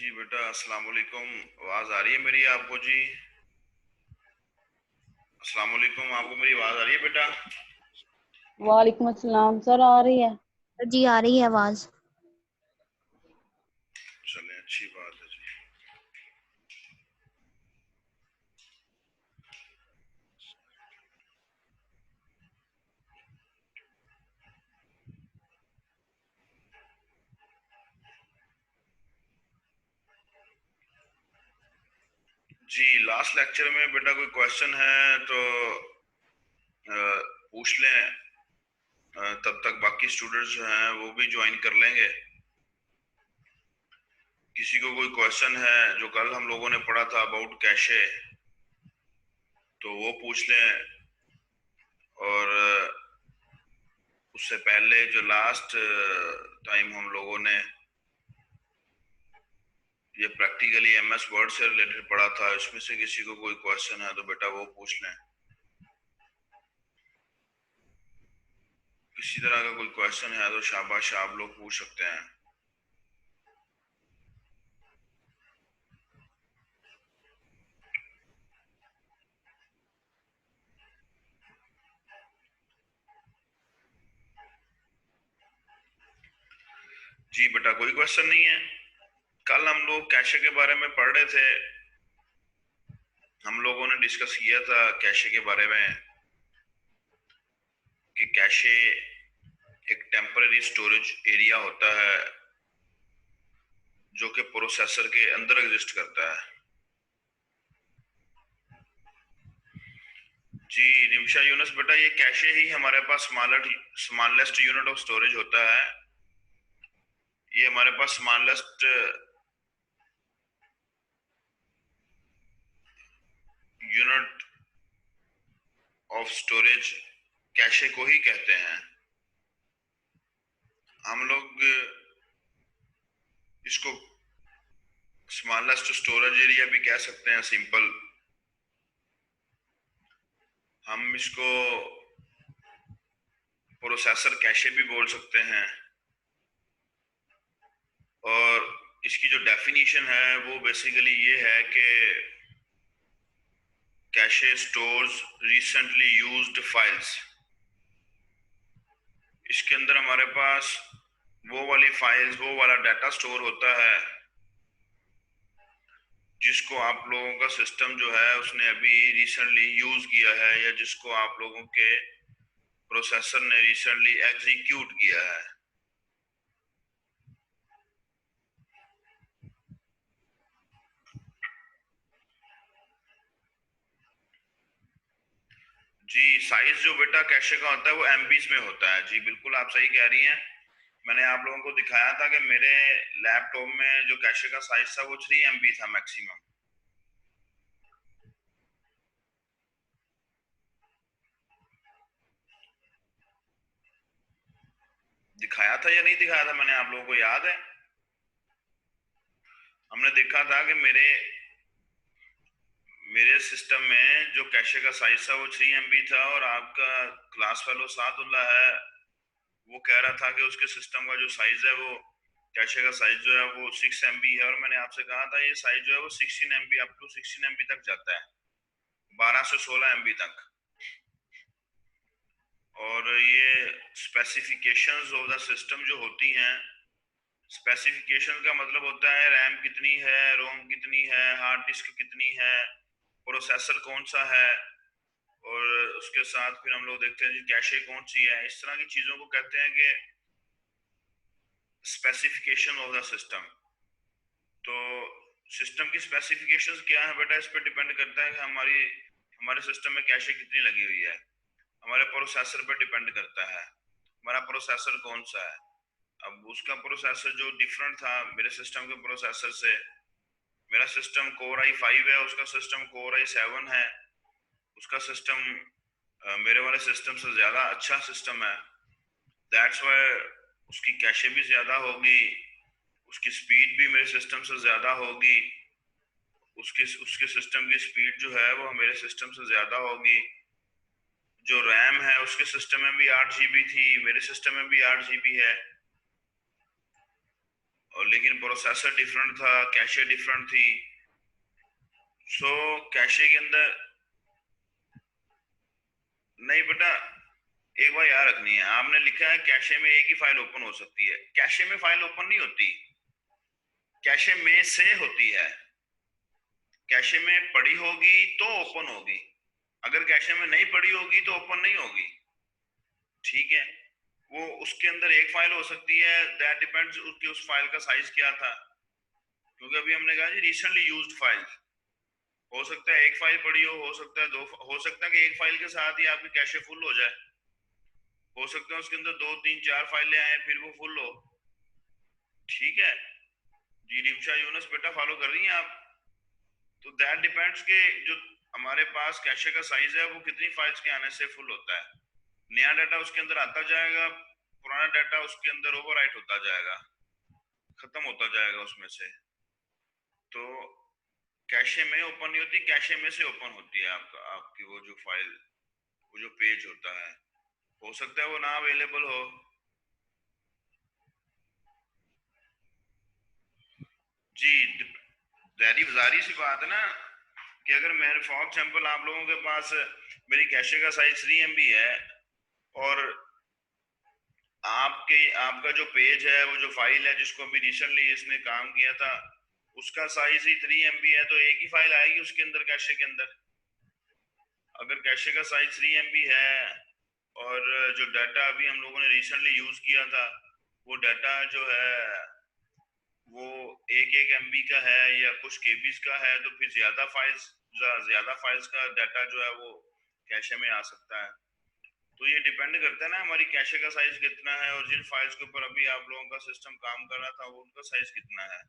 जी बेटा, अस्सलाम वालेकुम। आवाज आ रही है मेरी आपको? जी, अस्सलाम वालेकुम। आपको मेरी आवाज आ रही है बेटा? वालेकुम अस्सलाम सर, आ रही है। जी आ रही है आवाज। चलें, अच्छी बात है जी। जी, लास्ट लेक्चर में बेटा कोई क्वेश्चन है तो पूछ लें। तब तक बाकी स्टूडेंट्स जो हैं वो भी ज्वाइन कर लेंगे। किसी को कोई क्वेश्चन है जो कल हम लोगों ने पढ़ा था अबाउट कैशे, तो वो पूछ लें। और उससे पहले जो लास्ट टाइम हम लोगों ने ये प्रैक्टिकली एमएस वर्ड से रिलेटेड पढ़ा था, इसमें से किसी को कोई क्वेश्चन है तो बेटा वो पूछ लें। किसी तरह का कोई क्वेश्चन है तो शाबाश, आप लोग पूछ सकते हैं। जी बेटा, कोई क्वेश्चन नहीं है। कल हम लोग कैशे के बारे में पढ़ रहे थे। हम लोगों ने डिस्कस किया था कैशे के बारे में कि कैशे एक टेम्पररी स्टोरेज एरिया होता है जो कि प्रोसेसर के अंदर एग्जिस्ट करता है। जी निमिषा यूनुस बेटा, ये कैशे ही हमारे पास स्मॉलेस्ट यूनिट ऑफ स्टोरेज होता है। ये हमारे पास smallest unit of storage cache को ही कहते हैं। हम लोग इसको स्मॉलेस्ट स्टोरेज एरिया भी कह सकते हैं, सिंपल। हम इसको प्रोसेसर कैशे भी बोल सकते हैं। और इसकी जो डेफिनेशन है वो बेसिकली ये है कि cache stores recently used files. इसके अंदर हमारे पास वो वाली फाइल्स, वो वाला डाटा स्टोर होता है जिसको आप लोगों का सिस्टम जो है उसने अभी रिसेंटली यूज किया है, या जिसको आप लोगों के प्रोसेसर ने रिसेंटली एग्जीक्यूट किया है। जी, साइज जो बेटा कैशे का होता है वो एमबीज में होता है। जी बिल्कुल, आप सही कह रही हैं। मैंने आप लोगों को दिखाया था कि मेरे लैपटॉप में जो कैशे का साइज था वो 3 MB था मैक्सिमम। दिखाया था या नहीं दिखाया था मैंने आप लोगों को, याद है? हमने देखा था कि मेरे सिस्टम में जो कैशे का साइज था वो 3 MB था, और आपका क्लास फेलो सादुल्ला है वो कह रहा था कि उसके सिस्टम का जो साइज है वो कैशे का साइज जो है वो 6 MB है। और मैंने आपसे कहा था ये साइज जो है वो 16 MB अप टू 16 MB तक जाता है, 12 से 16 MB तक। और ये स्पेसिफिकेशंस ऑफ द सिस्टम जो होती हैं, स्पेसिफिकेशन का मतलब होता है रैम कितनी है, रोम कितनी है, हार्ड डिस्क कितनी है, प्रोसेसर कौन सा है, और उसके साथ फिर हम लोग देखते हैं जी कैशे कौन सी है। इस तरह की चीजों को कहते हैं कि स्पेसिफिकेशन ऑफ द सिस्टम। तो सिस्टम की स्पेसिफिकेशंस क्या है बेटा, इस पर डिपेंड करता है कि हमारे सिस्टम में कैशे कितनी लगी हुई है। हमारे प्रोसेसर पर डिपेंड करता है हमारा प्रोसेसर कौन सा है। अब उसका प्रोसेसर जो डिफरेंट था मेरे सिस्टम के प्रोसेसर से, मेरा सिस्टम कोर i5 है, उसका सिस्टम कोर i7 है। उसका सिस्टम मेरे वाले सिस्टम से ज़्यादा अच्छा सिस्टम है। दैट्स वाई उसकी कैशे भी ज़्यादा होगी, उसकी स्पीड भी मेरे सिस्टम से ज़्यादा होगी। उसके सिस्टम की स्पीड जो है वो मेरे सिस्टम से ज़्यादा होगी। जो रैम है उसके सिस्टम में भी 8 GB थी, मेरे सिस्टम में भी 8 GB है। और लेकिन प्रोसेसर डिफरेंट था, कैशे डिफरेंट थी। सो कैशे के अंदर नहीं बेटा, एक बार याद रखनी है, आपने लिखा है कैशे में एक ही फाइल ओपन हो सकती है। कैशे में फाइल ओपन नहीं होती, कैशे में से होती है। कैशे में पड़ी होगी तो ओपन होगी, अगर कैशे में नहीं पड़ी होगी तो ओपन नहीं होगी। ठीक है, वो उसके अंदर एक फाइल हो सकती है, दैट डिपेंड्स उसकी उस फाइल का साइज क्या था। क्योंकि अभी हमने कहा जी रिसेंटली यूज्ड फाइल, हो सकता है एक फाइल पड़ी हो सकता है दो, हो सकता है कि एक फाइल के साथ ही आपकी कैशे फुल हो जाए, हो सकता है उसके अंदर दो तीन चार फाइलें आए फिर वो फुल हो। ठीक है जी, रिमशा यूनस बेटा फॉलो कर रही हैं आप? तो दैट डिपेंड्स के जो हमारे पास कैशे का साइज है वो कितनी फाइल्स के आने से फुल होता है। नया डाटा उसके अंदर आता जाएगा, पुराना डाटा उसके अंदर ओवरराइट होता जाएगा, खत्म होता जाएगा उसमें से। तो कैशे में ओपन नहीं होती, कैशे में से ओपन होती है आपका, आपकी वो जो फाइल, वो जो पेज होता है, हो सकता है वो ना अवेलेबल हो। जी, जारी सी बात है ना कि अगर मैं फॉर एग्जाम्पल आप लोगों के पास मेरी कैशे का साइज 3 MB है और आपका जो पेज है, वो जो फाइल है जिसको अभी रिसेंटली इसने काम किया था, उसका साइज ही 3 MB है, तो एक ही फाइल आएगी उसके अंदर कैशे के अंदर। अगर कैशे का साइज 3 MB है और जो डाटा अभी हम लोगों ने रिसेंटली यूज किया था वो डाटा जो है वो एक एक MB का है या कुछ केबीज का है, तो फिर ज्यादा फाइल्स का डाटा जो है वो कैशे में आ सकता है। तो ये डिपेंड करता है ना हमारी कैशे का साइज कितना है और जिन फाइल्स के ऊपर अभी आप लोगों का सिस्टम काम कर रहा था वो उनका साइज कितना है।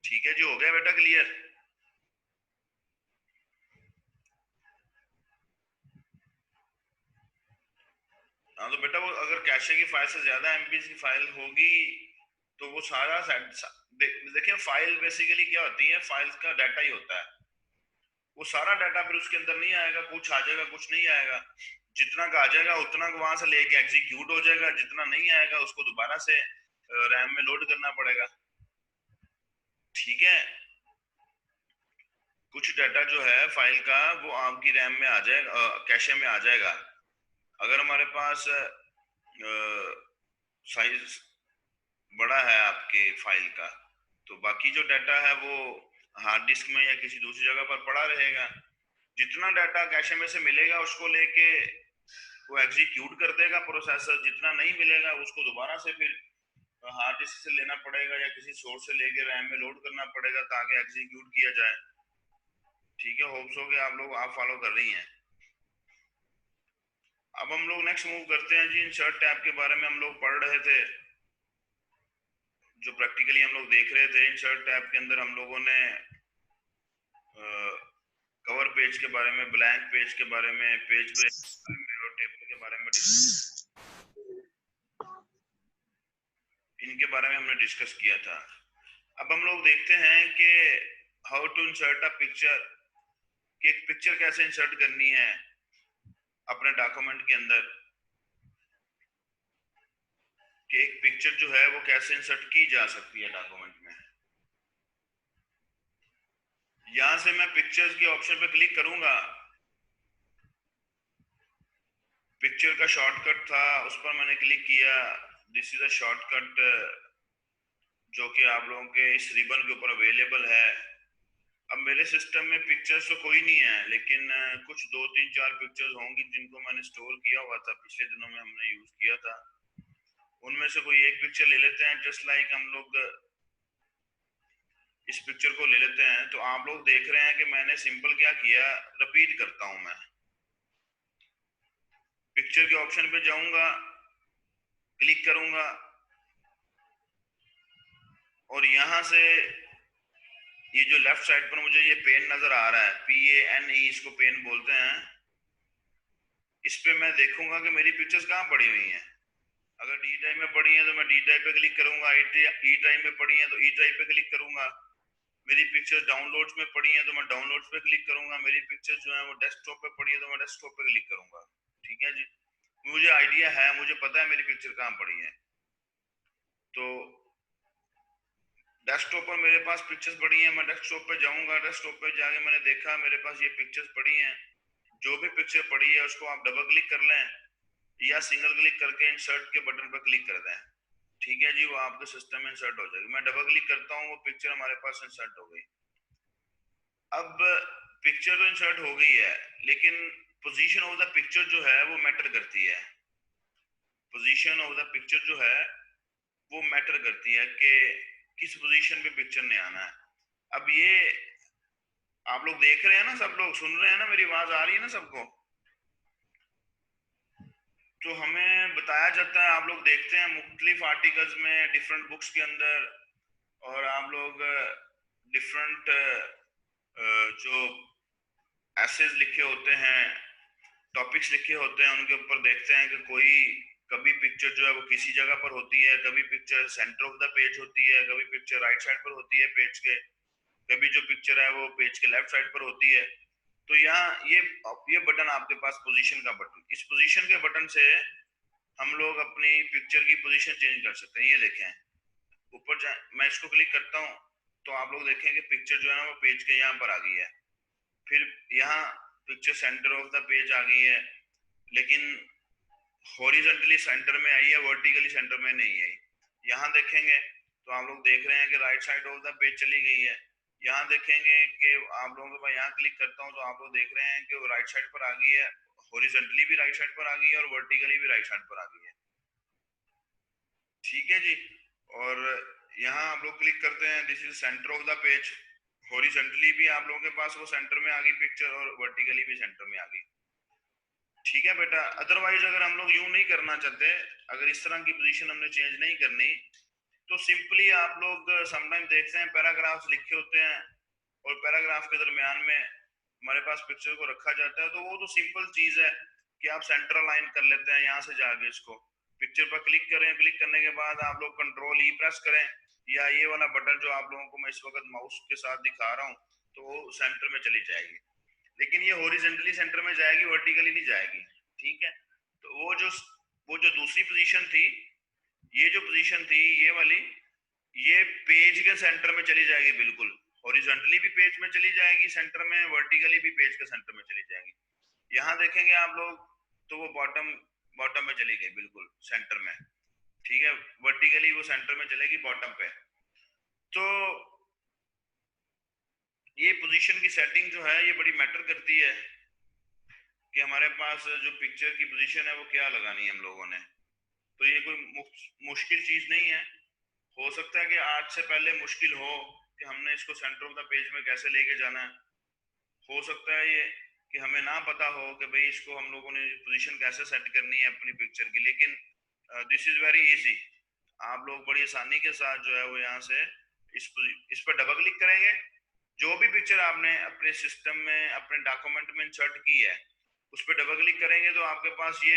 ठीक है जी, हो गया बेटा क्लियर? हाँ तो बेटा वो अगर कैशे की फाइल से ज्यादा MB की फाइल होगी तो वो सारा देखिए फाइल बेसिकली क्या होती है, फाइल्स का डाटा ही होता है। वो सारा डाटा फिर उसके अंदर नहीं आएगा, कुछ आ जाएगा कुछ नहीं आएगा। जितना का आ जाएगा उतना को वहां से लेके एग्जीक्यूट हो जाएगा, जितना नहीं आएगा उसको दोबारा से रैम में लोड करना पड़ेगा। ठीक है, कुछ डाटा जो है फाइल का वो आपकी रैम में आ जाएगा, कैशे में आ जाएगा। अगर हमारे पास साइज बड़ा है आपके फाइल का, तो बाकी जो डाटा है वो हार्ड डिस्क में या किसी दूसरी जगह पर पड़ा रहेगा। जितना डाटा कैशे में से मिलेगा उसको लेके वो एग्जीक्यूट कर देगा प्रोसेसर, जितना नहीं मिलेगा उसको दोबारा से फिर हार्ड डिस्क से लेना पड़ेगा या किसी सोर्स से लेके रैम में लोड करना पड़ेगा ताकि एग्जीक्यूट किया जाए। ठीक है, होप्स हो कि आप फॉलो कर रही हैं। अब हम लोग नेक्स्ट मूव करते हैं जी, इंसर्ट टैब के बारे में हम लोग पढ़ रहे थे, जो प्रैक्टिकली हम लोग देख रहे थे। इंसर्ट टैब के अंदर हम लोगों ने कवर पेज के बारे में, ब्लैंक पेज के बारे में, पेज ब्रेक और टेबल के बारे में, इनके बारे में हमने डिस्कस किया था। अब हम लोग देखते हैं कि how to insert a picture, कि एक पिक्चर कैसे इंसर्ट करनी है अपने डॉक्यूमेंट के अंदर, कि एक पिक्चर जो है वो कैसे इंसर्ट की जा सकती है डॉक्यूमेंट में। यहां से मैं पिक्चर्स के ऑप्शन पे क्लिक करूंगा, पिक्चर का शॉर्टकट था उस पर मैंने क्लिक किया। दिस इज अ शॉर्टकट जो कि आप लोगों के इस रिबन के ऊपर अवेलेबल है। अब मेरे सिस्टम में पिक्चर्स तो कोई नहीं है, लेकिन कुछ दो तीन चार पिक्चर्स होंगी जिनको मैंने स्टोर किया हुआ था, पिछले दिनों में हमने यूज किया था। उनमें से कोई एक पिक्चर ले लेते हैं, जस्ट लाइक हम लोग इस पिक्चर को ले लेते हैं। तो आप लोग देख रहे हैं कि मैंने सिंपल क्या किया, रिपीट करता हूं मैं। पिक्चर के ऑप्शन पे जाऊंगा, क्लिक करूंगा और यहां से ये जो लेफ्ट साइड पर मुझे ये पेन नजर आ रहा है, PANE इसको पेन बोलते हैं, इस पे मैं देखूंगा कि मेरी पिक्चर्स कहाँ पड़ी हुई हैं। अगर डी ड्राइव में पड़ी है तो मैं डी ड्राइव पे क्लिक करूंगा, ई ड्राइव में पड़ी है तो ई ड्राइव पे क्लिक करूंगा। मेरी पिक्चर डाउनलोड्स में पड़ी है तो मैं डाउनलोड्स पे क्लिक करूंगा, मेरी पिक्चर जो है वो डेस्कटॉप पे पड़ी है तो मैं डेस्कटॉप पे क्लिक करूंगा। ठीक है जी, मुझे आइडिया है, मुझे पता है मेरी पिक्चर कहाँ पड़ी है। तो डेस्कटॉप पर मेरे पास पिक्चर्स पड़ी हैं, मैं डेस्कटॉप पे जाऊंगा, डेस्कटॉप पे जाके मैंने देखा मेरे पास ये पिक्चर्स पड़ी हैं। जो भी पिक्चर पड़ी है उसको आप डबल क्लिक कर लें या सिंगल क्लिक करके इंसर्ट के बटन पर क्लिक कर दें। ठीक है जी, वो आपके सिस्टम में इंसर्ट हो जाएगी। मैं डबल क्लिक करता हूँ, वो पिक्चर हमारे पास इंसर्ट हो गई। अब पिक्चर तो इंसर्ट हो गई है, लेकिन पोजीशन ऑफ द पिक्चर जो है वो मैटर करती है। पोजीशन ऑफ द पिक्चर जो है वो मैटर करती है कि किस पोजीशन पे पिक्चर ने आना है। अब ये आप लोग देख रहे हैं ना, सब लोग सुन रहे हैं ना, मेरी आवाज आ रही है ना सबको? तो हमें बताया जाता है, आप लोग देखते हैं मुख्तलिफ आर्टिकल्स में, डिफरेंट बुक्स के अंदर, और आप लोग डिफरेंट जो एसेज लिखे होते हैं, टॉपिक्स लिखे होते हैं, उनके ऊपर देखते हैं कि कोई कभी पिक्चर जो है वो किसी जगह पर होती है, कभी picture centre of the page होती है, कभी पिक्चर राइट साइड पर होती है पेज के, कभी जो पिक्चर है वो पेज के लेफ्ट साइड पर होती है। तो यहाँ ये बटन आपके पास पोजीशन का बटन, इस पोजीशन के बटन से हम लोग अपनी पिक्चर की पोजीशन चेंज कर सकते हैं। ये देखें ऊपर मैं इसको क्लिक करता हूँ तो आप लोग देखें कि पिक्चर जो है ना वो पेज के यहाँ पर आ गई है। फिर यहाँ picture centre of the page आ गई है, लेकिन हॉरिजॉन्टली सेंटर में आई है, वर्टिकली सेंटर में नहीं आई। यहाँ देखेंगे तो आप लोग देख रहे हैं कि right side of the page चली गई है। यहाँ देखेंगे कि आप लोगों को, मैं यहाँ क्लिक करता हूँ तो आप लोग देख रहे हैं कि वो राइट साइड पर आ गई है, हॉरिजॉन्टली भी राइट साइड पर आ गई है और वर्टिकली भी राइट साइड पर आ गई है। ठीक है जी, और यहाँ आप लोग क्लिक करते हैं, this is centre of the page, horizontally भी आप लोगों के पास वो सेंटर में आ गई पिक्चर और वर्टिकली भी सेंटर में आ गई। ठीक है बेटा, अदरवाइज अगर हम लोग यूं नहीं करना चाहते, अगर इस तरह की पोजीशन हमने चेंज नहीं करनी, तो सिंपली आप लोग समटाइम देखते हैं पैराग्राफ्स लिखे होते हैं और पैराग्राफ के दरमियान में हमारे पास पिक्चर को रखा जाता है, तो वो तो सिंपल चीज है कि आप सेंटर अलाइन कर लेते हैं। यहाँ से जाके इसको पिक्चर पर क्लिक करें, क्लिक करने के बाद आप लोग कंट्रोल ई प्रेस करें, या ये वाला बटन जो आप लोगों को मैं इस वक्त माउस के साथ दिखा रहा हूँ, तो वो सेंटर में चली जाएगी। लेकिन ये हॉरिजॉन्टली सेंटर में जाएगी, वर्टिकली नहीं जाएगी। ठीक है, तो वो जो दूसरी पोजीशन थी, ये जो पोजीशन थी ये वाली, ये पेज के सेंटर में चली जाएगी बिल्कुल, हॉरिजॉन्टली भी पेज में चली जाएगी सेंटर में, वर्टिकली भी पेज के सेंटर में चली जाएगी। यहाँ देखेंगे आप लोग तो वो बॉटम बॉटम में चली गई बिल्कुल सेंटर में। ठीक है, वर्टिकली वो सेंटर में चलेगी बॉटम पे। तो ये पोजीशन की सेटिंग जो है ये बड़ी मैटर करती है कि हमारे पास जो पिक्चर की पोजीशन है वो क्या लगानी है हम लोगों ने। तो ये कोई मुश्किल चीज नहीं है। हो सकता है कि आज से पहले मुश्किल हो कि हमने इसको सेंटर ऑफ द पेज में कैसे लेके जाना है। हो सकता है ये कि हमें ना पता हो कि भाई इसको हम लोगों ने पोजीशन कैसे सेट करनी है अपनी पिक्चर की, लेकिन दिस इज वेरी इजी। आप लोग बड़ी आसानी के साथ जो है वो यहाँ से इस पर डबल क्लिक करेंगे, जो भी पिक्चर आपने अपने सिस्टम में अपने डॉक्यूमेंट में इंसर्ट की है उस पर डबल क्लिक करेंगे तो आपके पास ये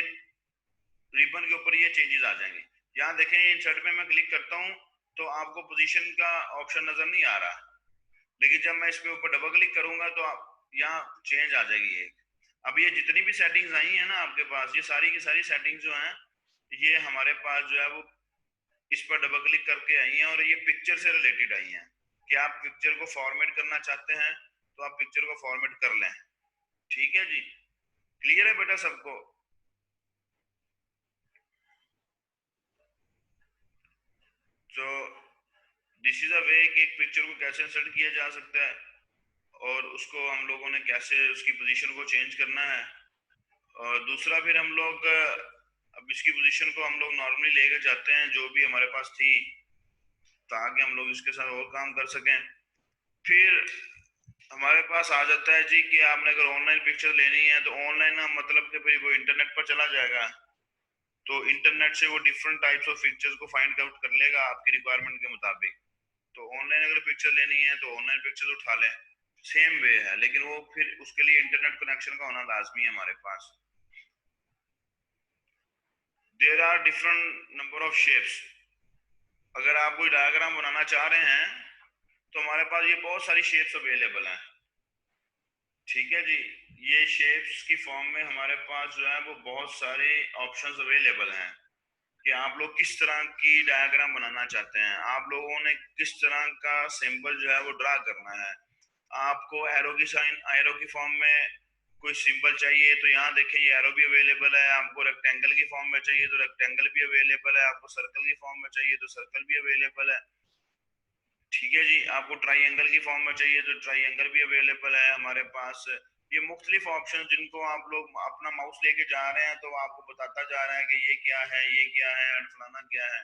रिबन के ऊपर ये चेंजेस आ जाएंगे। यहाँ देखें इंसर्ट में मैं क्लिक करता हूँ तो आपको पोजीशन का ऑप्शन नजर नहीं आ रहा, लेकिन जब मैं इस पे ऊपर डबल क्लिक करूंगा तो आप यहाँ चेंज आ जाएगी एक। अब ये जितनी भी सेटिंग्स आई है ना आपके पास, ये सारी की सारी सेटिंग्स जो हैं ये हमारे पास जो है वो इस पर डबल क्लिक करके आई हैं, और ये पिक्चर से रिलेटेड आई हैं कि आप पिक्चर को फॉर्मेट करना चाहते हैं तो आप पिक्चर को फॉर्मेट कर लें। ठीक है जी, क्लियर है बेटा सबको? तो दिस इज अ वे कि एक पिक्चर को कैसे इंसर्ट किया जा सकता है और उसको हम लोगों ने कैसे उसकी पोजीशन को चेंज करना है। और दूसरा फिर हम लोग अब इसकी पोजीशन को हम लोग नॉर्मली लेकर जाते हैं जो भी हमारे पास थी, ताकि हम लोग इसके साथ और काम कर सकें। फिर हमारे पास आ जाता है जी कि आपने अगर ऑनलाइन पिक्चर लेनी है तो ऑनलाइन ना मतलब कि फिर वो इंटरनेट पर चला जाएगा, तो इंटरनेट से वो डिफरेंट टाइप्स ऑफ पिक्चर्स को फाइंड आउट कर लेगा आपकी रिक्वायरमेंट के मुताबिक। तो ऑनलाइन अगर पिक्चर लेनी है तो ऑनलाइन पिक्चर उठा लें, सेम वे है, लेकिन वो फिर उसके लिए इंटरनेट कनेक्शन का होना लाजमी है हमारे पास। There are different number of shapes. अगर आप कोई डायग्राम बनाना चाह रहे हैं तो हमारे पास ये बहुत सारी शेप्स अवेलेबल हैं। ठीक है जी, ये शेप्स की फॉर्म में हमारे पास जो है वो बहुत सारे ऑप्शंस अवेलेबल हैं कि आप लोग किस तरह की डायग्राम बनाना चाहते हैं, आप लोगों ने किस तरह का सिंबल जो है वो ड्रा करना है। आपको एरो की साइन, एरो की फॉर्म में कोई सिंबल चाहिए तो यहाँ देखें ये एरो भी अवेलेबल है। आपको रेक्टेंगल की फॉर्म में चाहिए तो रेक्टेंगल भी अवेलेबल है। आपको सर्कल की फॉर्म में चाहिए तो सर्कल भी अवेलेबल है। ठीक है जी, आपको ट्राइंगल की फॉर्म में चाहिए तो ट्राइंगल भी अवेलेबल है हमारे पास। ये मुख्तलिफ ऑप्शन जिनको आप लोग अपना माउस लेके जा रहे हैं तो आपको बताता जा रहा है कि ये क्या है, ये क्या है और फलाना क्या है।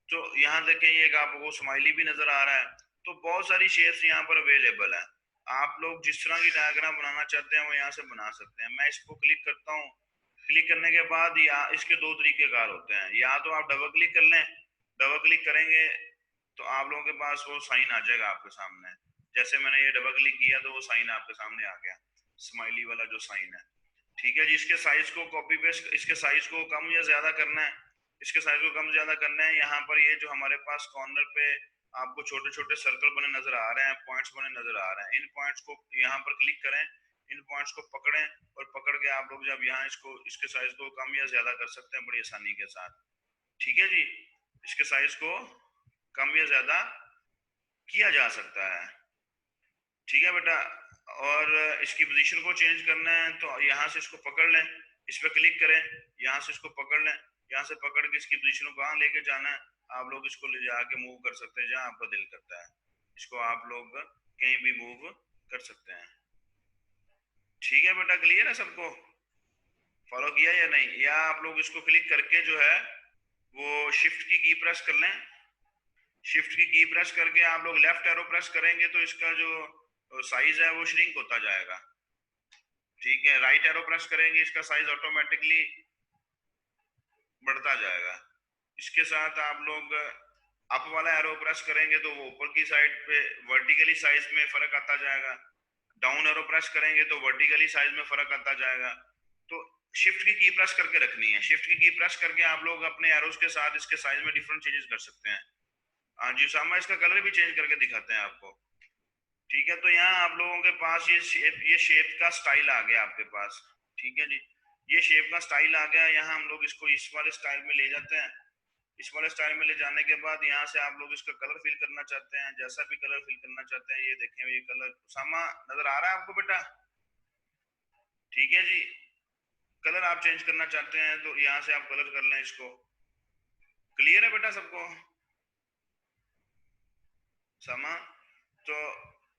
तो यहाँ देखें ये आपको स्माइली भी नजर आ रहा है। तो बहुत सारी शेप्स यहाँ पर अवेलेबल है। आप लोग जिस तरह की डायग्राम बनाना चाहते हैं वो यहाँ से बना सकते हैं। मैं इसको क्लिक करता हूँ। क्लिक करने के बाद या इसके दो तरीकेकार होते हैं, या तो आप डबल क्लिक कर लें। डबल क्लिक करेंगे तो आप लोगों के पास वो साइन आ जाएगा आपके सामने। जैसे मैंने ये डबल क्लिक किया तो वो साइन आपके सामने आ गया, स्माइली वाला जो साइन है। ठीक है जी, इसके साइज को कॉपी पेस्ट, इसके साइज को कम या ज्यादा करना है। इसके साइज को कम ज्यादा करना है। यहाँ पर ये जो हमारे पास कॉर्नर पे आपको छोटे छोटे सर्कल बने नजर आ रहे हैं, पॉइंट्स बने नजर आ रहे हैं, इन पॉइंट्स को यहाँ पर क्लिक करें। इन पॉइंट्स को पकड़ें और पकड़ के आप लोग जब यहाँ इसको, इसके साइज को कम या ज्यादा कर सकते हैं बड़ी आसानी के साथ। ठीक है जी, इसके साइज को कम या ज्यादा किया जा सकता है। ठीक है बेटा, और इसकी पोजीशन को चेंज करना है तो यहाँ से इसको पकड़ लें, इस पर क्लिक करें, यहाँ से इसको पकड़ लें, यहाँ से पकड़ के इसकी पोजीशन को कहाँ लेके जाना है आप लोग इसको ले जाके मूव कर सकते हैं जहाँ आपका दिल करता है। इसको आप लोग कहीं भी मूव कर सकते हैं। ठीक है बेटा, क्लियर है सबको? फॉलो किया या नहीं? या आप लोग इसको क्लिक करके जो है वो शिफ्ट की प्रेस कर लें। शिफ्ट की प्रेस करके आप लोग लेफ्ट एरो प्रेस करेंगे तो इसका जो साइज है वो श्रिंक होता जाएगा। ठीक है, राइट एरो प्रेस करेंगे इसका साइज ऑटोमेटिकली बढ़ता जाएगा। इसके साथ आप लोग अप वाला एरो प्रेस करेंगे तो वो ऊपर की साइड पे वर्टिकली साइज में फर्क आता जाएगा। डाउन एरो प्रेस करेंगे तो वर्टिकली साइज में फर्क आता जाएगा। तो शिफ्ट की प्रेस करके रखनी है। शिफ्ट की प्रेस करके आप लोग अपने एरोज के साथ इसके साइज में डिफरेंट चेंजेस कर सकते हैं। हाँ जी उसामा, इसका कलर भी चेंज करके दिखाते हैं आपको। ठीक है, तो यहाँ आप लोगों के पास ये शेप का स्टाइल आ गया आपके पास। ठीक है जी, ये शेप का स्टाइल आ गया। यहाँ हम लोग इसको इस वाले स्टाइल में ले जाते हैं। इस वाले स्टाइल में ले जाने के बाद यहाँ से आप लोग इसका कलर फिल करना चाहते हैं, जैसा भी कलर फिल करना चाहते हैं। ये देखें ये कलर उसामा नजर आ रहा है आपको बेटा? ठीक है जी, कलर आप चेंज करना चाहते हैं तो यहाँ से आप कलर कर लें इसको। क्लियर है बेटा सबको? समा, तो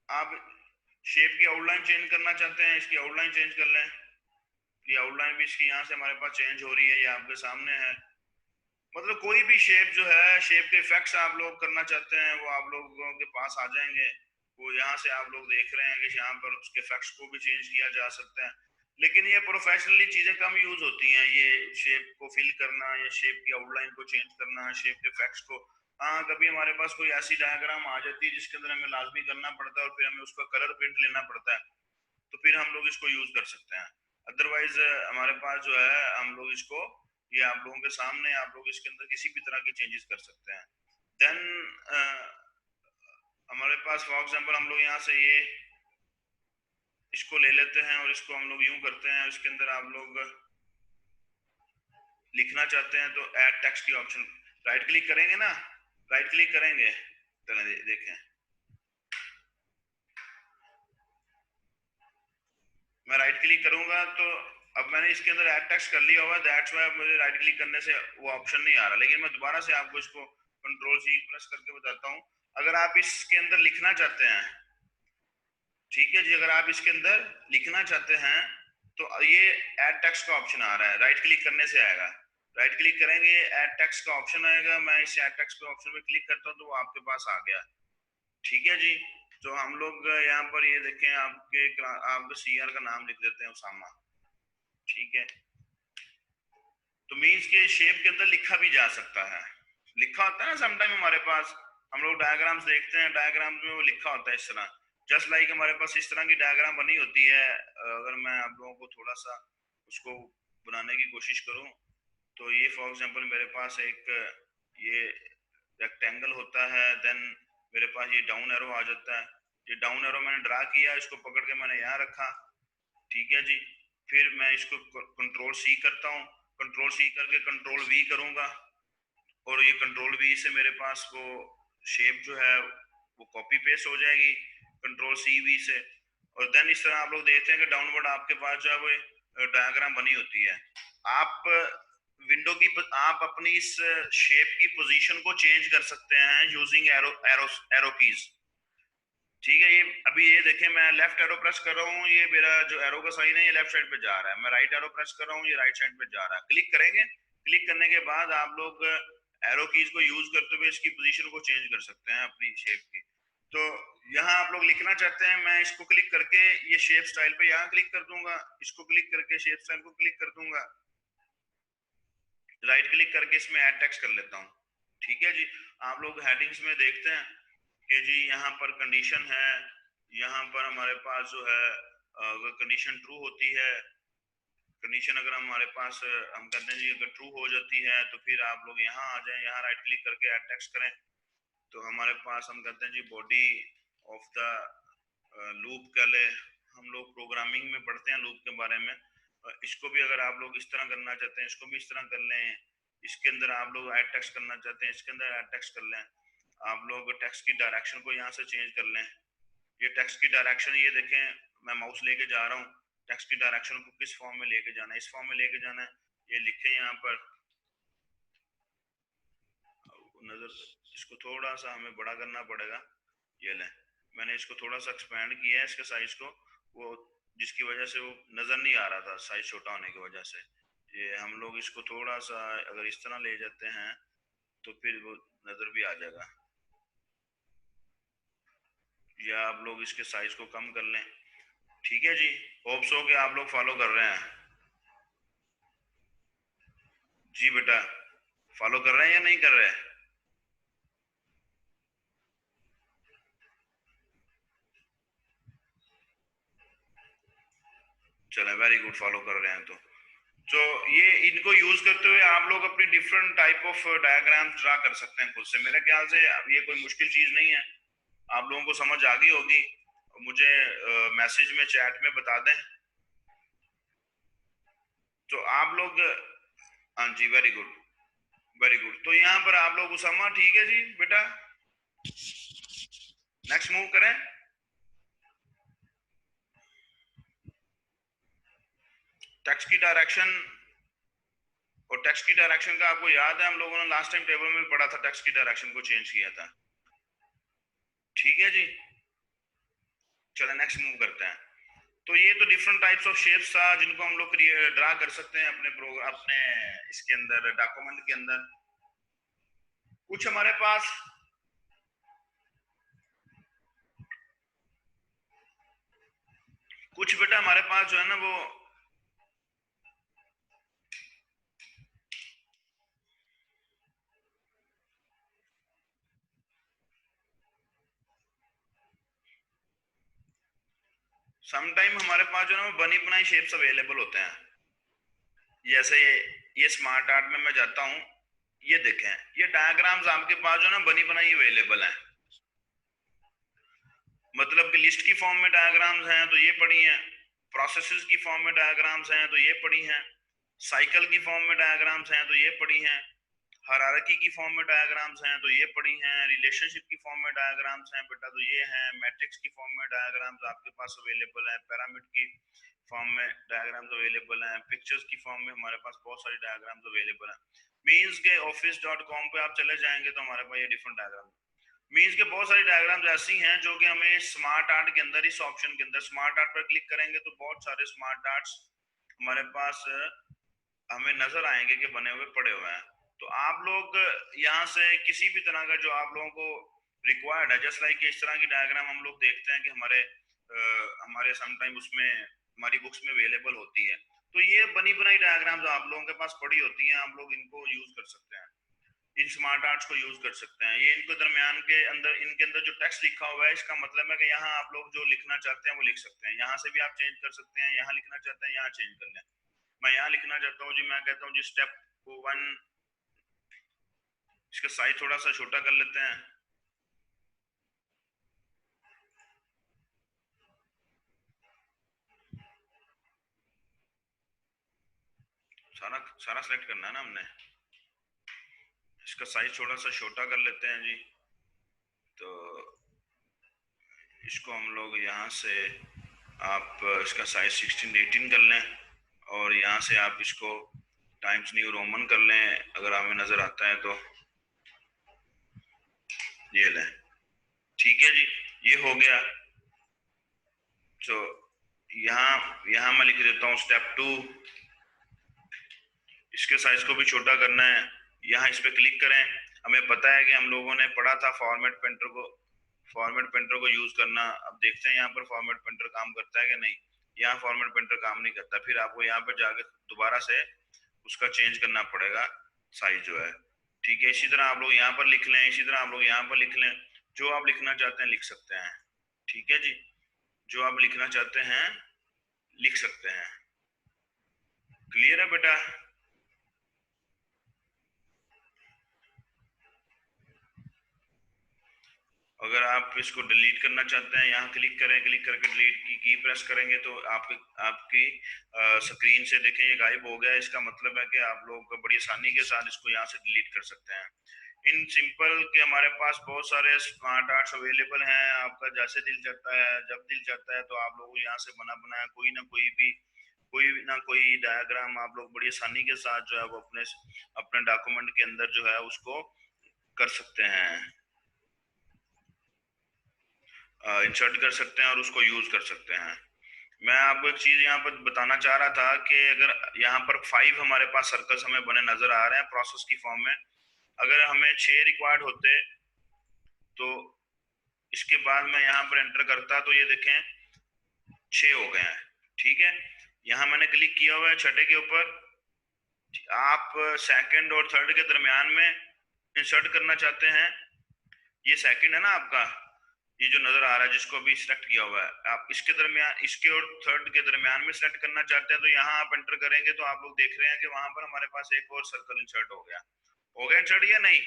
आप शेप की आउटलाइन चेंज करना चाहते हैं, इसकी आउटलाइन चेंज कर लें। ये आउटलाइन भी इसकी यहाँ से हमारे पास चेंज हो रही है, ये आपके सामने है। मतलब कोई भी शेप जो है, शेप के इफेक्ट्स आप लोग करना चाहते हैं वो आप लोगों के पास आ जाएंगे। वो यहाँ से आप लोग देख रहे हैं कि यहाँ पर उसके इफेक्ट्स को भी चेंज किया जा सकता है। लेकिन ये प्रोफेशनली चीजें कम यूज होती हैं, ये शेप को फिल करना या शेप की आउटलाइन को चेंज करना, शेप के इफेक्ट्स को। हाँ, कभी हमारे पास कोई ऐसी डायग्राम आ जाती है जिसके अंदर हमें लाजमी करना पड़ता है और फिर हमें उसका कलर प्रिंट लेना पड़ता है, तो फिर हम लोग इसको यूज कर सकते हैं। अदरवाइज हमारे पास जो है हम लोग इसको, ये आप लोगों के सामने, आप लोग इसके अंदर किसी भी तरह की चेंजेस कर सकते हैं। देन हमारे पास फॉर एग्जांपल हम लोग यहाँ से ये इसको ले लेते हैं और इसको हम लोग यूं करते हैं, इसके अंदर आप लोग लिखना चाहते हैं तो ऐड टेक्स्ट की ऑप्शन राइट क्लिक करेंगे ना, राइट क्लिक करेंगे चलें देखें, मैं राइट क्लिक करूंगा तो अब मैंने इसके अंदर ऐड टेक्स्ट कर लिया हुआ, दैट्स व्हाई मुझे राइट क्लिक करने से वो ऑप्शन नहीं आ रहा। लेकिन मैं दोबारा से आपको इसको कंट्रोल सी प्रेस करके बताता हूँ। अगर आप इसके अंदर लिखना चाहते हैं, ठीक है जी, अगर आप इसके अंदर लिखना चाहते हैं तो ये ऐड टेक्स्ट का ऑप्शन आ रहा है, राइट क्लिक करने से आएगा। राइट क्लिक करेंगे, ऐड टेक्स्ट का ऑप्शन आएगा, मैं इस ऐड टेक्स्ट पे ऑप्शन पे क्लिक करता हूँ तो वो आपके पास आ गया। ठीक है जी, तो हम लोग यहाँ पर ये देखें, आपके सीआर का नाम लिख देते हैं उसामा। ठीक है, तो मीन्स के शेप के अंदर लिखा भी जा सकता है। लिखा होता है ना समटाइम हमारे पास, हम लोग डायग्राम्स देखते हैं, डायग्राम में वो लिखा होता है इस तरह। जस्ट लाइक हमारे पास इस तरह की डायग्राम बनी होती है। अगर मैं आप लोगों को थोड़ा सा उसको बनाने की कोशिश करूं तो ये फॉर एग्जांपल मेरे पास एक ये रेक्टेंगल होता है, देन मेरे पास ये डाउन एरो आ जाता है। ये डाउन एरो मैंने ड्रा किया, इसको पकड़ के मैंने यहाँ रखा, ठीक है जी। फिर मैं इसको कंट्रोल सी करता हूँ, कंट्रोल सी करके कंट्रोल वी करूंगा, और ये कंट्रोल वी से मेरे पास वो शेप जो है वो कॉपी पेस्ट हो जाएगी कंट्रोल सी वी से। और देन इस तरह आप लोग देखते हैं कि डाउनवर्ड आपके पास जो है वो डायग्राम बनी होती है। आप विंडो की आप अपनी इस शेप की पोजीशन को चेंज कर सकते हैं using arrow arrow arrow keys, ठीक है। ये अभी ये देखें, मैं लेफ्ट एरो प्रेस कर रहा हूँ, ये मेरा जो एरो का साइन है ये लेफ्ट साइड पे जा रहा है। मैं राइट एरो प्रेस कर रहा हूँ, ये राइट साइड पे जा रहा है। क्लिक करेंगे, क्लिक करने के बाद आप लोग एरो कीज को यूज करते हुए इसकी पोजीशन को चेंज कर सकते हैं अपनी शेप की। तो यहाँ आप लोग लिखना चाहते हैं, मैं इसको क्लिक करके ये शेप स्टाइल पे यहाँ क्लिक कर दूंगा, इसको क्लिक करके शेप स्टाइल को क्लिक कर दूंगा, राइट क्लिक करके इसमें ऐड टेक्स्ट कर लेता हूँ, ठीक है जी। आप लोग हेडिंग्स में देखते हैं कि जी यहाँ पर कंडीशन है, यहाँ पर हमारे पास जो है अगर कंडीशन ट्रू होती है, कंडीशन अगर हमारे पास हम कहते हैं जी अगर ट्रू हो जाती है तो फिर आप लोग यहाँ आ जाएं, यहाँ राइट क्लिक करके ऐड टेक्स्ट करें। तो हमारे पास हम कहते हैं जी बॉडी ऑफ द लूप कह ले, हम लोग प्रोग्रामिंग में पढ़ते हैं लूप के बारे में। इसको भी अगर आप लोग इस तरह करना चाहते हैं, इसको भी इस तरह कर लें। इसके अंदर आप लोग ऐड टेक्स्ट करना चाहते हैं, इसके अंदर ऐड टेक्स्ट कर लें। आप लोग टेक्स्ट की डायरेक्शन को यहाँ से चेंज कर लें। ये टेक्स्ट की डायरेक्शन ये देखें, मैं माउस लेके जा रहा हूँ, टेक्स्ट की डायरेक्शन को किस फॉर्म में लेके जाना है, इस फॉर्म में लेके जाना है, ये लिखे यहाँ पर नजर। इसको थोड़ा सा हमें बड़ा करना पड़ेगा, ये लें, मैंने इसको थोड़ा सा एक्सपेंड किया है इसके साइज को, वो जिसकी वजह से वो नजर नहीं आ रहा था साइज छोटा होने की वजह से। ये हम लोग इसको थोड़ा सा अगर इस तरह ले जाते हैं तो फिर वो नजर भी आ जाएगा, या आप लोग इसके साइज को कम कर लें, ठीक है जी। होप्स हो कि आप लोग फॉलो कर रहे हैं। जी बेटा, फॉलो कर रहे हैं या नहीं कर रहे हैं? चले, वेरी गुड, फॉलो कर रहे हैं। तो ये इनको यूज करते हुए आप लोग अपनी different type of diagram draw कर सकते हैं खुद से। मेरे ख्याल से अब ये कोई मुश्किल चीज नहीं है, आप लोगों को समझ आ गई होगी। मुझे मैसेज में चैट में बता दें। तो आप लोग, हाँ जी, वेरी गुड, वेरी गुड। तो यहाँ पर आप लोग उसामा, ठीक है जी बेटा, नेक्स्ट मूव करें। टेक्स्ट की डायरेक्शन, और टेक्स्ट की डायरेक्शन का आपको याद है हम लोगों ने लास्ट टाइम टेबल में भी पढ़ा था, टेक्स्ट की डायरेक्शन को चेंज किया था, ठीक है जी। चलो नेक्स्ट मूव करते हैं। तो ये तो डिफरेंट टाइप्स ऑफ शेप्स था जिनको हम लोग ड्रा कर सकते हैं अपने प्रोग्राम, अपने इसके अंदर डॉक्यूमेंट के अंदर। कुछ हमारे पास कुछ बेटा हमारे पास जो है ना वो समटाइम हमारे पास जो है ना बनी बनाई शेप्स अवेलेबल होते हैं। जैसे ये स्मार्ट आर्ट में मैं जाता हूँ, ये देखें, ये डायग्राम्स आपके पास जो है ना बनी बनाई अवेलेबल हैं। मतलब कि लिस्ट की फॉर्म में डायग्राम्स हैं तो ये पड़ी हैं, प्रोसेसेस की फॉर्म में डायग्राम्स हैं तो ये पड़ी हैं, साइकिल की फॉर्म में डायग्राम्स हैं तो ये पड़ी हैं, हायरार्की की फॉर्म में डायग्राम्स हैं तो ये पड़ी हैं, रिलेशनशिप की फॉर्म में डायग्राम्स हैं बेटा तो ये हैं, मैट्रिक्स की फॉर्म में डायग्राम्स आपके पास अवेलेबल हैं, पिरामिड की फॉर्म में डायग्राम्स अवेलेबल हैं, पिक्चर्स की फॉर्म में हमारे पास बहुत सारी डायग्राम्स अवेलेबल हैं। मीन्स के office.com पे आप चले जाएंगे तो हमारे पास ये डिफरेंट डायग्राम, मीन्स के बहुत सारी डायग्राम्स ऐसी हैं जो कि हमें स्मार्ट आर्ट के अंदर, इस ऑप्शन के अंदर स्मार्ट आर्ट पर क्लिक करेंगे तो बहुत सारे स्मार्ट आर्ट्स हमारे पास हमें नजर आएंगे कि बने हुए पड़े हुए हैं। तो आप लोग यहाँ से किसी भी तरह का जो आप लोगों को रिक्वायर्ड है, जस्ट लाइक इस तरह की डायग्राम हम लोग देखते हैं कि हमारे समटाइम उसमें हमारी बुक्स में अवेलेबल होती है, तो ये बनी बनाई डायग्राम्स आप लोगों के पास पड़ी होती हैं, आप लोग इनको यूज कर सकते हैं, इन स्मार्ट आर्ट्स को यूज कर सकते हैं। ये इनको दरमियान के अंदर, इनके अंदर जो टेक्स्ट लिखा हुआ है इसका मतलब है कि यहाँ आप लोग जो लिखना चाहते हैं वो लिख सकते हैं, यहाँ से भी आप चेंज कर सकते हैं, यहाँ लिखना चाहते हैं यहाँ चेंज कर लें। मैं यहाँ लिखना चाहता हूँ जी, मैं कहता हूँ जी स्टेप 1, इसका साइज थोड़ा सा छोटा कर लेते हैं, सारा सारा सेलेक्ट करना है ना हमने। इसका साइज थोड़ा सा छोटा कर लेते हैं जी। तो इसको हम लोग यहाँ से, आप इसका साइज 16-18 कर लें, और यहाँ से आप इसको टाइम्स न्यू रोमन कर लें अगर हमें नजर आता है तो। ये लें, ठीक है जी, ये हो गया। तो यहाँ यहाँ मैं लिख देता हूँ स्टेप 2, इसके साइज को भी छोटा करना है। यहाँ इस पे क्लिक करें। हमें पता है कि हम लोगों ने पढ़ा था फॉर्मेट पेंटर को यूज करना। अब देखते हैं यहाँ पर फॉर्मेट पेंटर काम करता है कि नहीं। यहाँ फॉर्मेट पेंटर काम नहीं करता, फिर आपको यहाँ पर जाकर दोबारा से उसका चेंज करना पड़ेगा साइज जो है, ठीक है। इसी तरह आप लोग यहाँ पर लिख लें, इसी तरह आप लोग यहाँ पर लिख लें, जो आप लिखना चाहते हैं लिख सकते हैं, ठीक है जी। जो आप लिखना चाहते हैं लिख सकते हैं। क्लियर है बेटा? अगर आप इसको डिलीट करना चाहते हैं, यहाँ क्लिक करें, क्लिक करके डिलीट की प्रेस करेंगे तो आपकी स्क्रीन से देखें ये गायब हो गया। इसका मतलब है कि आप लोग बड़ी आसानी के साथ इसको यहाँ से डिलीट कर सकते हैं। इन सिंपल के हमारे पास बहुत सारे स्मार्ट आर्ट्स अवेलेबल हैं। आपका जैसे दिल चाहता है, जब दिल चाहता है, तो आप लोग यहाँ से बना बनाया कोई ना कोई डायग्राम आप लोग बड़ी आसानी के साथ जो है वो अपने डॉक्यूमेंट के अंदर जो है उसको कर सकते हैं, इंसर्ट कर सकते हैं और उसको यूज कर सकते हैं। मैं आपको एक चीज यहाँ पर बताना चाह रहा था कि अगर यहाँ पर 5 हमारे पास सर्कल्स हमें बने नजर आ रहे हैं प्रोसेस की फॉर्म में, अगर हमें 6 रिक्वायर्ड होते तो इसके बाद मैं यहाँ पर एंटर करता तो ये देखें 6 हो गए हैं, ठीक है। यहाँ मैंने क्लिक किया हुआ है छठे के ऊपर। आप सेकंड और थर्ड के दरमियान में इंसर्ट करना चाहते हैं, ये सेकंड है ना आपका, ये जो नजर आ रहा है जिसको अभी सिलेक्ट किया हुआ है, आप इसके दरमियान, इसके और थर्ड के दरमियान में सिलेक्ट करना चाहते हैं, तो यहाँ आप एंटर करेंगे तो आप लोग देख रहे हैं कि वहां पर हमारे पास एक और सर्कल इंसर्ट हो गया। हो गया इंसर्ट या नहीं?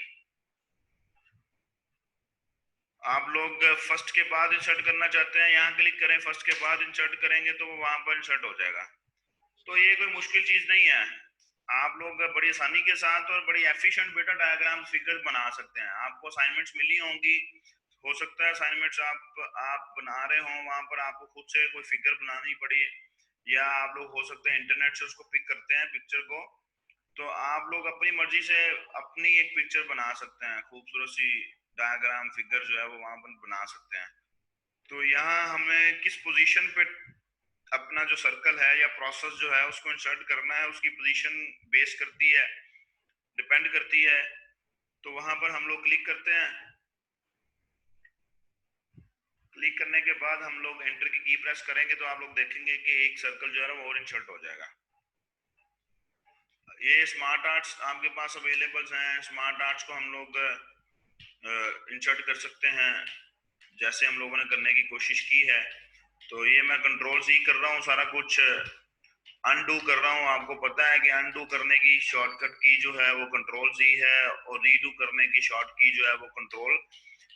आप लोग फर्स्ट के बाद इंसर्ट करना चाहते हैं, यहाँ क्लिक करें, फर्स्ट के बाद इंसर्ट करेंगे तो वो वहां पर इंसर्ट हो जाएगा। तो ये कोई मुश्किल चीज नहीं है, आप लोग बड़ी आसानी के साथ और बड़ी एफिशिएंट बेटा डायग्राम फिगर बना सकते हैं। आपको असाइनमेंट्स मिली होंगी, हो सकता है असाइनमेंट्स आप बना रहे हो, वहां पर आपको खुद से कोई फिगर बनानी पड़ी, या आप लोग हो सकता है इंटरनेट से उसको पिक करते हैं पिक्चर को, तो आप लोग अपनी मर्जी से अपनी एक पिक्चर बना सकते हैं, खूबसूरत सी डायग्राम फिगर जो है वो वहां पर बना सकते हैं। तो यहाँ हमें किस पोजीशन पे अपना जो सर्कल है या प्रोसेस जो है उसको इंसर्ट करना है, उसकी पोजीशन बेस करती है, डिपेंड करती है। तो वहां पर हम लोग क्लिक करते हैं। क्लिक करने के बाद हम लोग एंटर की प्रेस करेंगे तो आप लोग देखेंगे कि एक सर्कल जो है वो और इंसर्ट हो जाएगा। ये स्मार्ट आर्ट्स आपके पास अवेलेबल हैं। स्मार्ट आर्ट्स को हम लोग इंसर्ट कर सकते हैं जैसे हम लोगों ने करने की कोशिश की है। तो ये मैं कंट्रोल सी कर रहा हूँ, सारा कुछ अनडू कर रहा हूँ। आपको पता है कि अनडू करने की शॉर्टकट की जो है वो कंट्रोल सी है, और रीडू करने की शॉर्ट की जो है वो कंट्रोल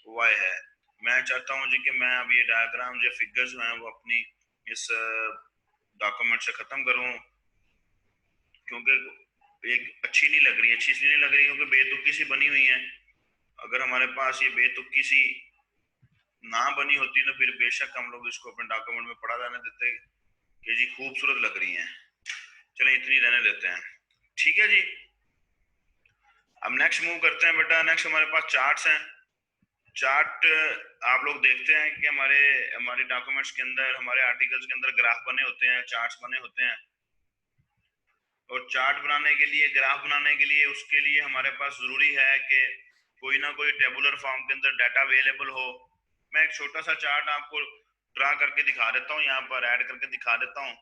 वाई है। मैं चाहता हूँ जी कि मैं अब ये डायग्राम जो फिगर्स जो हैं वो अपनी इस डॉक्यूमेंट से खत्म करूँ, क्योंकि एक अच्छी नहीं लग रही, अच्छी इसलिए नहीं लग रही क्योंकि बेतुकी सी बनी हुई है। अगर हमारे पास ये बेतुकी सी ना बनी होती तो फिर बेशक हम लोग इसको अपने डॉक्यूमेंट में पढ़ा जाने देते कि जी खूबसूरत लग रही हैं। चलो इतनी रहने देते हैं, ठीक है जी। अब नेक्स्ट मूव करते हैं बेटा। नेक्स्ट हमारे पास चार्ट्स हैं। चार्ट आप लोग देखते हैं कि हमारे डॉक्यूमेंट्स के अंदर, हमारे आर्टिकल्स के अंदर ग्राफ बने होते हैं, चार्ट्स बने होते हैं। और चार्ट बनाने के लिए, ग्राफ बनाने के लिए, उसके लिए हमारे पास जरूरी है कि कोई ना कोई टेबुलर फॉर्म के अंदर डाटा अवेलेबल हो। मैं एक छोटा सा चार्ट आपको ड्रा करके दिखा देता हूँ, यहाँ पर ऐड करके दिखा देता हूँ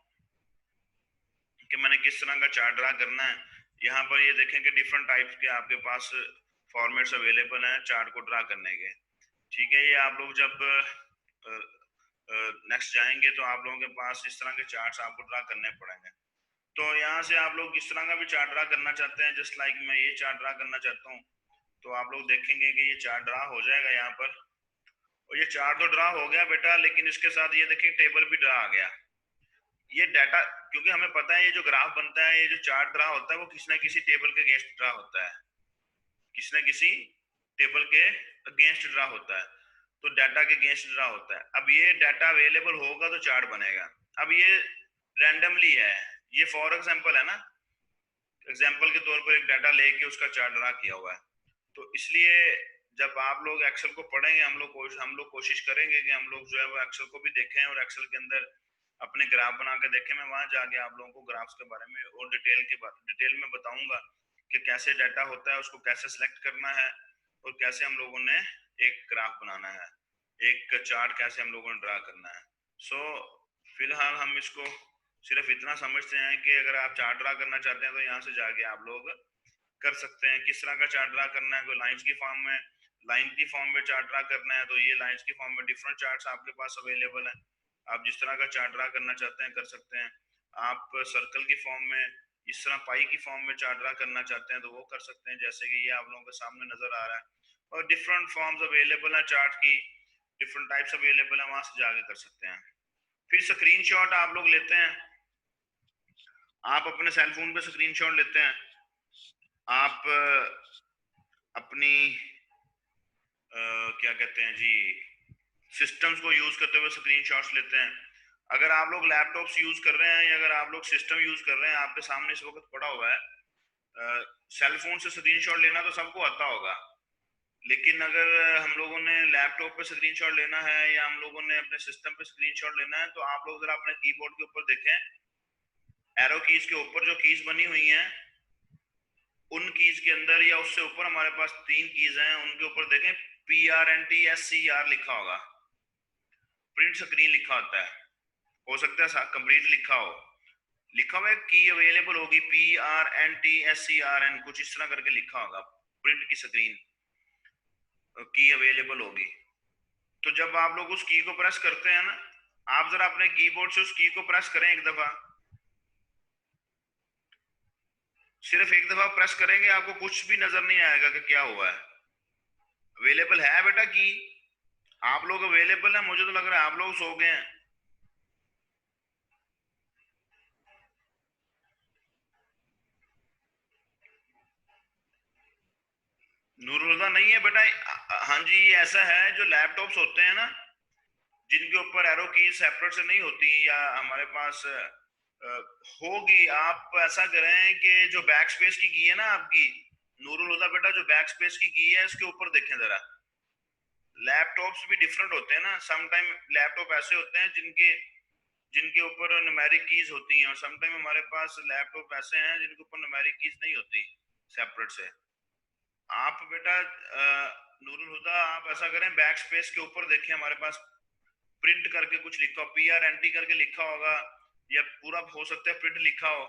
कि मैंने किस तरह का चार्ट ड्रा करना है। यहाँ पर ये देखें कि डिफरेंट टाइप्स के आपके पास फॉर्मेट्स अवेलेबल हैं चार्ट को ड्रा करने के, ठीक है। ये आप लोग जब नेक्स्ट जाएंगे तो आप लोगों के पास इस तरह के चार्ट्स आपको ड्रा करने पड़ेंगे। तो यहाँ से आप लोग इस तरह का भी चार्ट ड्रा करना चाहते हैं, जस्ट लाइक मैं ये चार्ट ड्रा करना चाहता हूँ, तो आप लोग देखेंगे कि ये चार्ट ड्रा हो जाएगा यहाँ पर। और ये चार्ट तो ड्रा हो गया बेटा, लेकिन इसके साथ ये देखिए टेबल भी ड्रा आ गया। ये डाटा, क्योंकि हमें पता है ये जो ग्राफ बनता है, ये जो चार्ट ड्रा होता है, वो किसी ना किसी टेबल के अगेंस्ट ड्रा होता है, किसी न किसी टेबल के अगेंस्ट ड्रा होता है, तो डाटा के अगेंस्ट ड्रा होता है। अब ये डाटा अवेलेबल होगा तो चार्ट बनेगा। अब ये रैंडमली है, ये फॉर एग्जांपल है ना, एग्जांपल के तौर पर एक डाटा लेके उसका चार्ट ड्रा किया हुआ है। तो इसलिए जब आप लोग एक्सेल को पढ़ेंगे, हम लोग कोशिश करेंगे कि हम लोग जो है वो एक्सेल को भी देखें और एक्सेल के अंदर अपने ग्राफ बना के देखें। मैं वहां जाके आप लोगों को ग्राफ्स के बारे में और डिटेल में बताऊंगा कि कैसे डाटा होता है, उसको कैसे सिलेक्ट करना है और कैसे हम लोगों ने एक ग्राफ बनाना है, एक चार्ट कैसे हम लोगों ने ड्रा करना है। सो फिलहाल हम इसको सिर्फ इतना समझते हैं कि अगर आप चार्ट ड्रा करना चाहते हैं तो यहाँ से जाके आप लोग कर सकते हैं। किस तरह का चार्ट ड्रा करना है, कोई लाइंस की फॉर्म में, लाइन की फॉर्म में चार्ट ड्रा करना है तो ये लाइंस की फॉर्म में डिफरेंट चार्ट्स आपके पास अवेलेबल है। आप जिस तरह का चार्ट ड्रा करना चाहते हैं कर सकते हैं। आप सर्कल की फॉर्म में, इस तरह पाई की फॉर्म में चार्ट ड्रा करना चाहते हैं तो वो कर सकते हैं, जैसे कि ये आप लोगों के सामने नजर आ रहा है। और डिफरेंट फॉर्म्स अवेलेबल है चार्ट की, डिफरेंट टाइप्स अवेलेबल है, वहां से जाके कर सकते हैं। फिर स्क्रीनशॉट आप लोग लेते हैं, आप अपने सेलफोन पे स्क्रीनशॉट लेते हैं, आप अपनी क्या कहते हैं जी, सिस्टम्स को यूज करते हुए स्क्रीनशॉट्स लेते हैं। अगर आप लोग लैपटॉप्स यूज कर रहे हैं या अगर आप लोग सिस्टम यूज कर रहे हैं, आपके सामने इस वक्त पड़ा हुआ है, सेल फोन से स्क्रीनशॉट लेना तो सबको आता होगा, लेकिन अगर हम लोगों ने लैपटॉप पे स्क्रीनशॉट लेना है या हम लोगों ने अपने सिस्टम पे स्क्रीनशॉट लेना है, तो आप लोग जरा अपने कीबोर्ड के ऊपर देखें, एरो कीज के ऊपर जो कीज बनी हुई हैं, उन कीज के अंदर या उससे ऊपर हमारे पास 3 कीज हैं, उनके ऊपर देखें PRNTSCR लिखा होगा, प्रिंट स्क्रीन लिखा होता है। हो सकता है कंप्लीट लिखा हो, लिखा हुआ है की अवेलेबल होगी PRNTSCRN, कुछ इस तरह करके लिखा होगा, प्रिंट की स्क्रीन की अवेलेबल होगी। तो जब आप लोग उस की को प्रेस करते हैं ना, आप जरा अपने कीबोर्ड से उस की को प्रेस करें एक दफा, सिर्फ एक दफा प्रेस करेंगे, आपको कुछ भी नजर नहीं आएगा कि क्या हुआ है। अवेलेबल है बेटा की, आप लोग अवेलेबल है, मुझे तो लग रहा है आप लोग सो गए हैं। नूरुल्लाह नहीं है बेटा? हाँ जी, ये ऐसा है, जो लैपटॉप्स होते हैं ना, जिनके ऊपर एरो की सेपरेट से नहीं होती या हमारे पास होगी, आप ऐसा करें कि जो बैक स्पेस की है ना आपकी, नूरुल हुदा बेटा, जो बैक स्पेस की है इसके ऊपर देखें जरा। लैपटॉप्स भी डिफरेंट होते हैं ना, सम टाइम लैपटॉप ऐसे होते हैं जिनके जिनके ऊपर न्यूमेरिक कीज होती हैं, और सम टाइम हमारे पास लैपटॉप ऐसे हैं जिनके ऊपर न्यूमेरिक कीज नहीं होती सेपरेट से। आप बेटा नूरुल हुदा, आप ऐसा करें, बैक स्पेस के ऊपर देखें, हमारे पास प्रिंट करके कुछ लिखा हो, PRNT करके लिखा होगा, या पूरा हो सकता है प्रिंट लिखा हो।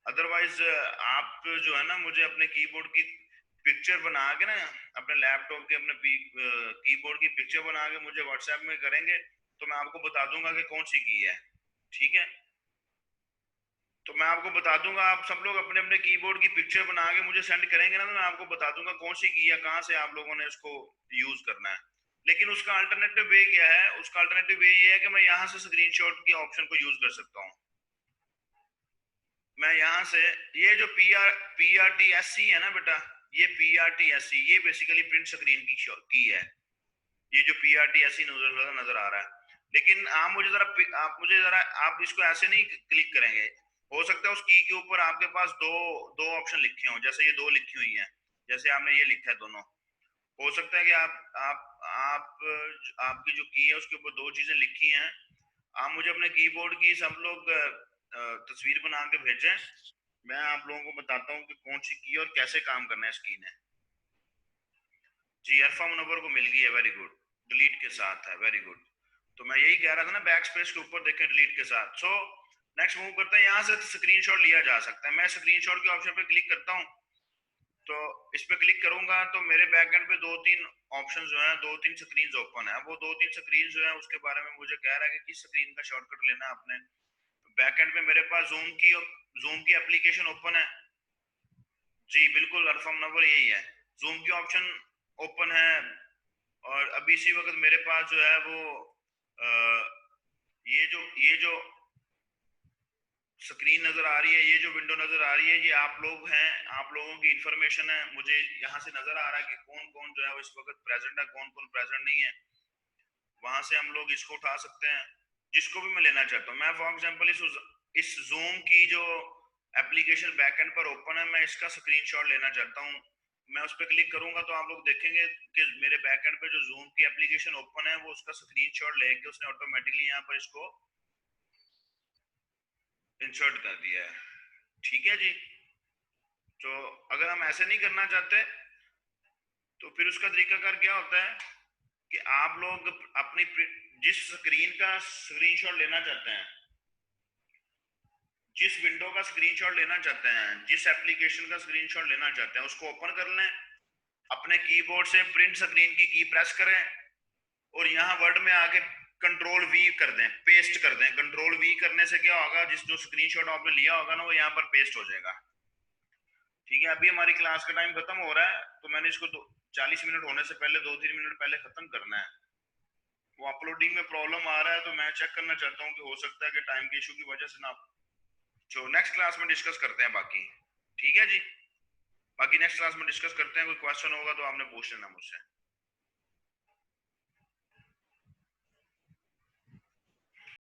अदरवाइज आप जो है ना, मुझे अपने कीबोर्ड की पिक्चर बना के ना, अपने लैपटॉप के अपने कीबोर्ड की पिक्चर बना के मुझे व्हाट्सएप में करेंगे, तो मैं आपको बता दूंगा कि कौन सी की है। ठीक है, तो मैं आपको बता दूंगा, आप सब लोग अपने अपने कीबोर्ड की पिक्चर बना के मुझे सेंड करेंगे ना, तो मैं आपको बता दूंगा कौन सी की है, कहाँ से आप लोगों ने इसको यूज करना है। लेकिन उसका अल्टरनेटिव वे क्या है? उसका अल्टरनेटिव वे ये है कि मैं यहाँ से स्क्रीनशॉट के ऑप्शन को यूज कर सकता हूँ। मैं यहाँ से, ये जो PRTSC है ना बेटा, ये PRTSC, ये बेसिकली प्रिंट स्क्रीन की है, ये जो PRTSC नजर आ रहा है। लेकिन आप मुझे जरा, आप इसको ऐसे नहीं क्लिक करेंगे। हो सकता है उस की के ऊपर आपके पास दो दो ऑप्शन लिखे हों, जैसे ये दो लिखी हुई हैं, जैसे आपने ये लिखा है दोनों। हो सकता है कि आपकी जो की है उसके ऊपर दो चीजें लिखी हैं। आप मुझे अपने कीबोर्ड की सब लोग तस्वीर बना के भेजें, मैं आप लोगों को बताता हूँ कि कौन सी की है और कैसे काम करना है इस की ने। जी, अरफा मुनव्वर को मिल गई है, वेरी गुड, डिलीट के साथ है, वेरी गुड। तो मैं यही कह रहा था ना, बैक स्पेस के ऊपर देखें डिलीट के साथ। सो नेक्स्ट मूव करते हैं, यहाँ से स्क्रीनशॉट लिया जा सकता है। मैं स्क्रीनशॉट के ऑप्शन पे क्लिक करता हूँ, तो इस पे क्लिक करूंगा तो मेरे बैकएंड पे दो तीन ऑप्शन जो है, दो तीन स्क्रीन ओपन है। वो दो तीन स्क्रीन जो है उसके बारे में मुझे कह रहा है कि किस स्क्रीन का शॉर्टकट लेना है आपने। बैकएंड पे मेरे पास जूम की एप्लीकेशन ओपन है। जी बिल्कुल अरफा मुनव्वर, यही है, जूम की ऑप्शन ओपन है। और अभी इसी वक्त मेरे पास जो है वो ये जो स्क्रीन नजर आ रही है, ये जो विंडो नजर आ रही है, ये आप लोग हैं, आप लोगों की इंफॉर्मेशन है। मुझे यहाँ से नजर आ रहा है कि कौन कौन जो है वो इस वक्त प्रेजेंट है, कौन कौन प्रेजेंट नहीं है। वहां से हम लोग इसको उठा सकते हैं, जिसको भी मैं लेना चाहता हूँ। मैं फॉर एग्जांपल इस जूम की जो एप्लीकेशन बैकएंड पर ओपन है, मैं इसका स्क्रीनशॉट लेना चाहता हूँ। मैं उस पर क्लिक करूंगा तो आप लोग देखेंगे कि मेरे बैकएंड पे जो जूम की एप्लीकेशन ओपन है वो उसका स्क्रीनशॉट लेके उसने ऑटोमेटिकली यहाँ पर इसको इंसर्ट कर दिया है। ठीक है जी। तो अगर हम ऐसे नहीं करना चाहते तो फिर उसका तरीकाकार क्या होता है कि आप लोग अपनी जिस स्क्रीन का स्क्रीनशॉट लेना चाहते हैं, जिस विंडो का स्क्रीनशॉट लेना चाहते हैं, जिस एप्लीकेशन का स्क्रीनशॉट लेना चाहते हैं, उसको ओपन कर लें, अपने कीबोर्ड से प्रिंट स्क्रीन की प्रेस करें और यहाँ वर्ड में आके कंट्रोल वी कर दें, पेस्ट कर दें। कंट्रोल वी करने से क्या होगा, जिस जो स्क्रीनशॉट आपने लिया होगा ना, वो यहाँ पर पेस्ट हो जाएगा। ठीक है, अभी हमारी क्लास का टाइम खत्म हो रहा है, तो मैंने इसको 40 मिनट होने से पहले 2-3 मिनट पहले खत्म करना है। वो अपलोडिंग में प्रॉब्लम आ रहा है, तो मैं चेक करना चाहता हूँ कि हो सकता है कि टाइम के इशू की वजह से ना। जो नेक्स्ट क्लास में डिस्कस करते हैं बाकी। ठीक है जी, बाकी नेक्स्ट क्लास में डिस्कस करते हैं। कोई क्वेश्चन होगा तो आपने पूछ लेना मुझसे।